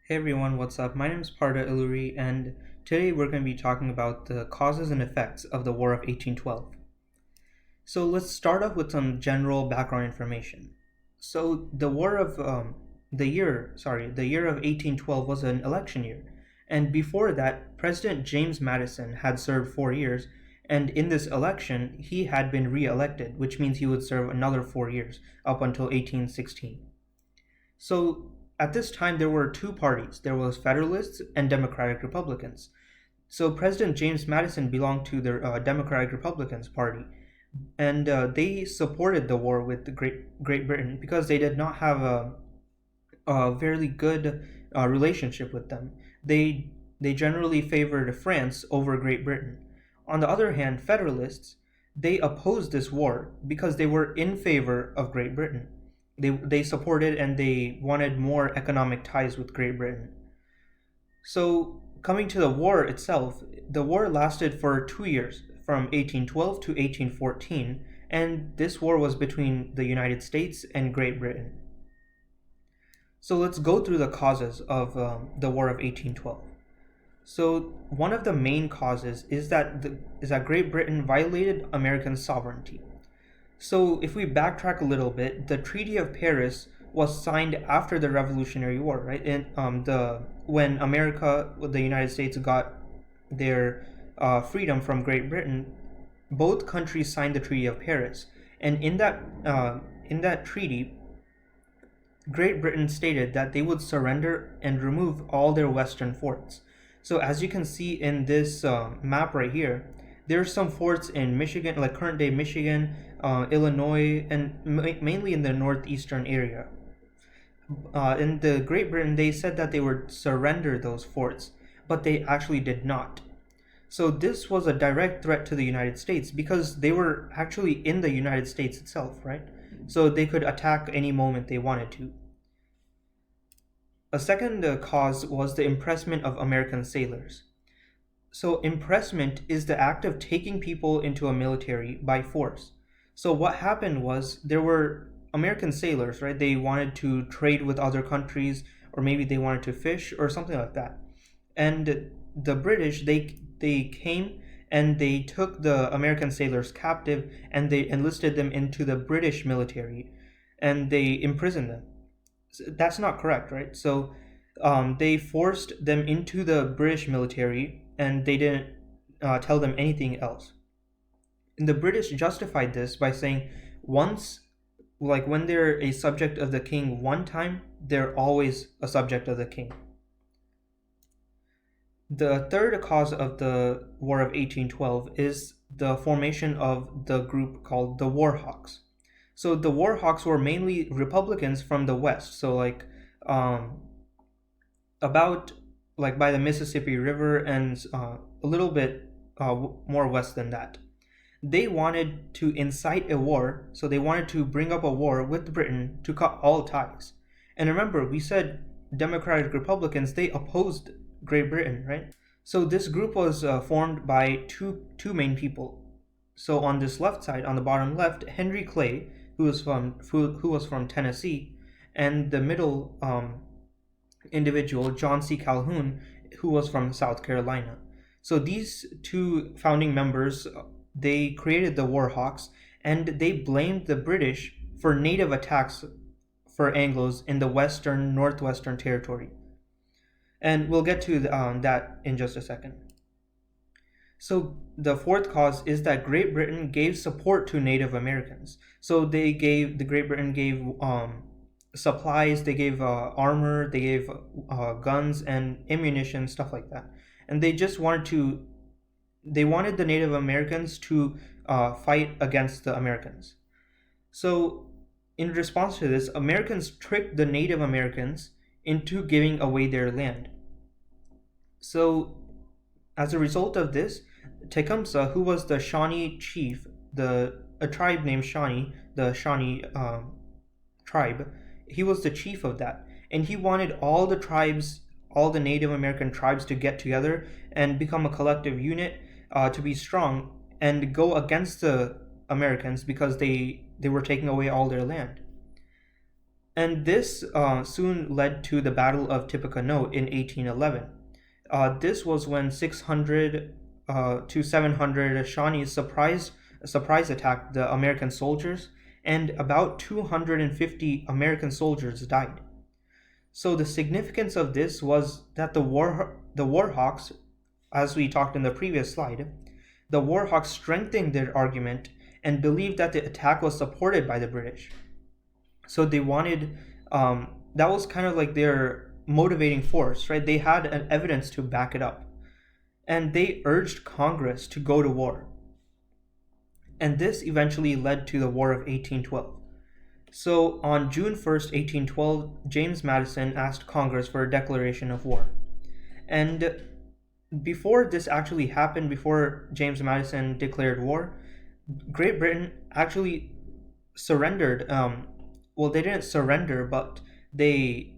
Hey everyone, what's up? My name is Parda Iluri, and today we're going to be talking about the causes and effects of the War of 1812. So let's start off with some general background information. So the year of 1812 was an election year, and before that, President James Madison had served 4 years, and in this election, he had been re-elected, which means he would serve another 4 years up until 1816. So at this time, there were two parties. There was Federalists and Democratic Republicans. So President James Madison belonged to the Democratic Republicans Party, and they supported the war with Great Britain because they did not have a very good relationship with them. They generally favored France over Great Britain. On the other hand, Federalists, they opposed this war because they were in favor of Great Britain. They supported and they wanted more economic ties with Great Britain. So coming to the war itself, the war lasted for 2 years, from 1812 to 1814, and this war was between the United States and Great Britain. So let's go through the causes of the War of 1812. So one of the main causes is that Great Britain violated American sovereignty. So if we backtrack a little bit, the Treaty of Paris was signed after the Revolutionary War, right? And when the United States got their freedom from Great Britain, both countries signed the Treaty of Paris, and in that treaty, Great Britain stated that they would surrender and remove all their western forts. So as you can see in this map right here, there's some forts in Michigan, like current day Michigan, Illinois, and mainly in the northeastern area. In the Great Britain, they said that they would surrender those forts, but they actually did not. So this was a direct threat to the United States because they were actually in the United States itself, right? So they could attack any moment they wanted to. A second cause was the impressment of American sailors. So impressment is the act of taking people into a military by force. So what happened was there were American sailors, right? They wanted to trade with other countries, or maybe they wanted to fish or something like that. And the British, they came and they took the American sailors captive and they enlisted them into the British military and they imprisoned them. That's not correct, right? So they forced them into the British military and they didn't tell them anything else. And the British justified this by saying when they're a subject of the king one time, they're always a subject of the king. The third cause of the War of 1812 is the formation of the group called the Warhawks. So the Warhawks were mainly Republicans from the West. So about by the Mississippi River and a little bit more west than that. They wanted to incite a war, so they wanted to bring up a war with Britain to cut all ties. And remember, we said Democratic Republicans, they opposed Great Britain, right? So this group was formed by two main people. So on this left side, on the bottom left, Henry Clay, who was from Tennessee, and the middle individual, John C. Calhoun, who was from South Carolina. So these two founding members, they created the Warhawks, and they blamed the British for native attacks for Anglos in the northwestern territory. And we'll get to that in just a second. So the fourth cause is that Great Britain gave support to Native Americans. So Great Britain gave supplies, they gave armor, they gave guns and ammunition, stuff like that. And they wanted the Native Americans to fight against the Americans. So in response to this, Americans tricked the Native Americans into giving away their land. So as a result of this, Tecumseh, who was the Shawnee chief, a tribe named Shawnee, the Shawnee tribe, he was the chief of that. And he wanted all the Native American tribes to get together and become a collective unit to be strong and go against the Americans because they were taking away all their land. And this soon led to the Battle of Tippecanoe in 1811. This was when 600 to 700 Shawnees surprise attacked the American soldiers, and about 250 American soldiers died. So the significance of this was that the Warhawks, as we talked in the previous slide, the Warhawks strengthened their argument and believed that the attack was supported by the British. So they wanted, that was kind of like their motivating force, right? They had an evidence to back it up. And they urged Congress to go to war. And this eventually led to the War of 1812. So on June 1st, 1812, James Madison asked Congress for a declaration of war. And before this actually happened, before James Madison declared war, Great Britain actually surrendered. Well, they didn't surrender, but they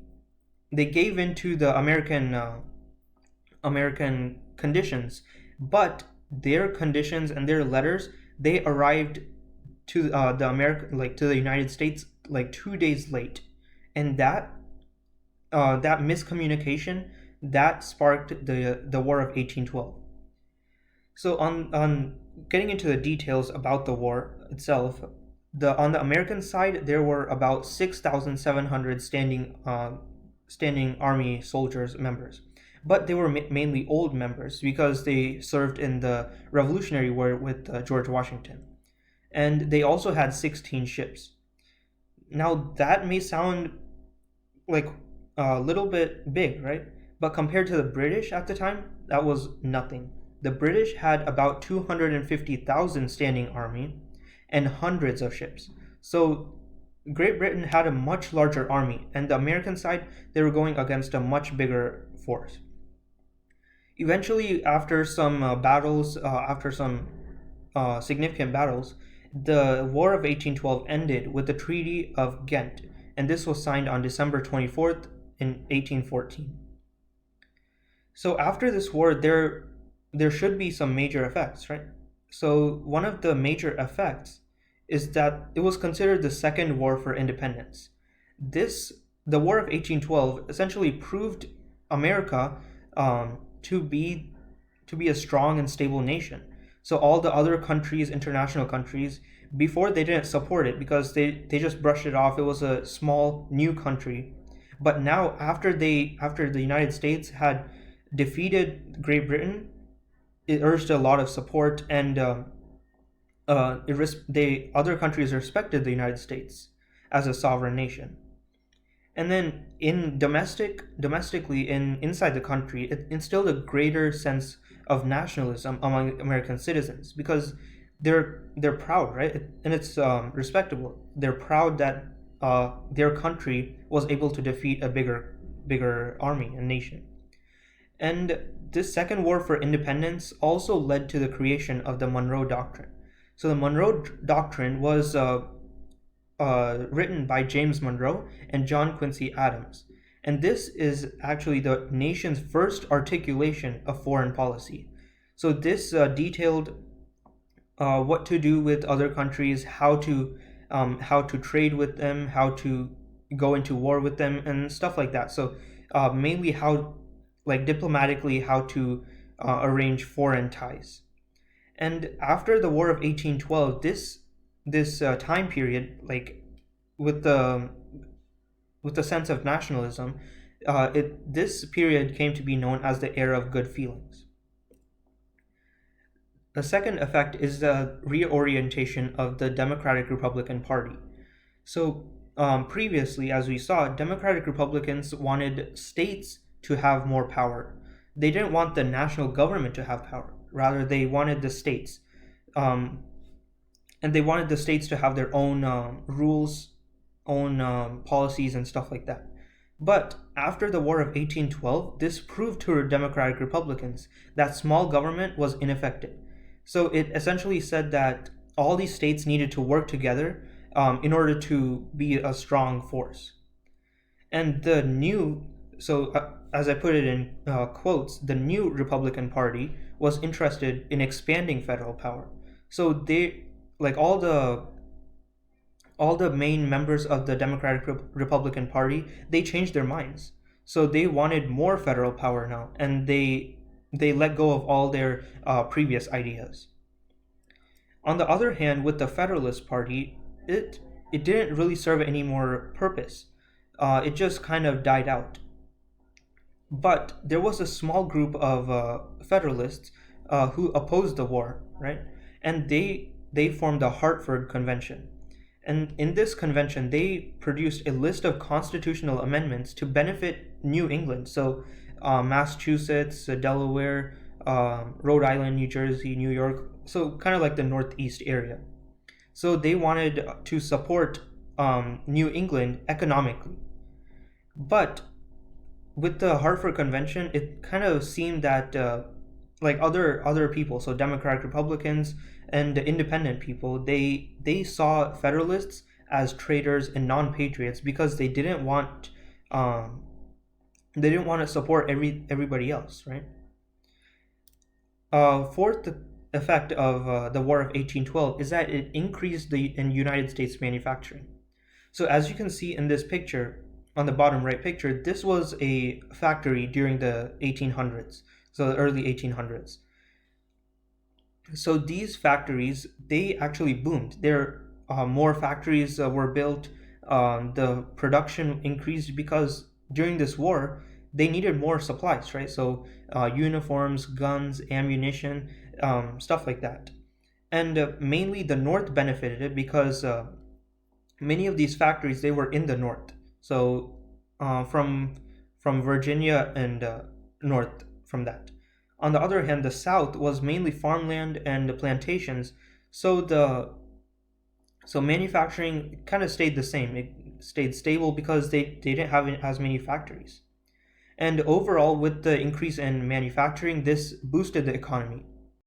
gave in to the American conditions. But their conditions and their letters, they arrived to to the United States like 2 days late, and that miscommunication that sparked the War of 1812. So on getting into the details about the war itself, on the American side there were about 6,700 standing army soldiers members, but they were mainly old members because they served in the Revolutionary War with George Washington, and they also had 16 ships. Now that may sound like a little bit big, right? But compared to the British at the time, that was nothing. The British had about 250,000 standing army and hundreds of ships. So Great Britain had a much larger army, and the American side, they were going against a much bigger force. Eventually, after some significant battles, the War of 1812 ended with the Treaty of Ghent, and this was signed on December 24th in 1814. So after this war, there should be some major effects, right? So one of the major effects is that it was considered the second war for independence. The War of 1812 essentially proved America to be a strong and stable nation. So all the other countries, international countries, before they didn't support it because they just brushed it off. It was a small new country. But now after the United States had defeated Great Britain, it urged a lot of support, and other countries respected the United States as a sovereign nation. And then domestically inside the country, it instilled a greater sense of nationalism among American citizens because they're proud, right? And it's respectable. They're proud that their country was able to defeat a bigger army and nation. And this second war for independence also led to the creation of the Monroe Doctrine. So the Monroe Doctrine was written by James Monroe and John Quincy Adams. And this is actually the nation's first articulation of foreign policy. So this detailed what to do with other countries, how to trade with them, how to go into war with them, and stuff like that. So mainly how, like diplomatically, how to arrange foreign ties. And after the War of 1812, this time period, like with the sense of nationalism, this period came to be known as the era of good feelings. The second effect is the reorientation of the Democratic Republican Party. So previously, as we saw, Democratic Republicans wanted states to have more power. They didn't want the national government to have power. Rather, they wanted the states. And they wanted the states to have their own rules, own policies, and stuff like that. But after the War of 1812, this proved to Democratic Republicans that small government was ineffective. So it essentially said that all these states needed to work together in order to be a strong force. And as I put it in quotes, the new Republican Party was interested in expanding federal power. So they, like all all the main members of the Democratic Republican Party, they changed their minds. So they wanted more federal power now, and they let go of all their previous ideas. On the other hand, with the Federalist Party, it didn't really serve any more purpose. It just kind of died out. But there was a small group of Federalists who opposed the war, right? And they formed the Hartford Convention. And in this convention, they produced a list of constitutional amendments to benefit New England. So, Massachusetts, Delaware, Rhode Island, New Jersey, New York. So, kind of like the Northeast area. So, they wanted to support New England economically. But with the Hartford Convention, it kind of seemed that like other people, so Democratic Republicans and independent people, they saw Federalists as traitors and non-patriots because um, they didn't want to support everybody else, right? Fourth effect of the War of 1812 is that it increased the in United States manufacturing. So as you can see in this picture, on the bottom right picture, this was a factory during the 1800s, so the early 1800s. So these factories, they actually boomed. There more factories were built. The production increased because during this war, they needed more supplies, right? So uniforms, guns, ammunition, stuff like that. And mainly the North benefited it because many of these factories, they were in the North. So from Virginia and north from that. On the other hand, the South was mainly farmland and the plantations. So so manufacturing kind of stayed the same. It stayed stable because they didn't have as many factories. And overall, with the increase in manufacturing, this boosted the economy.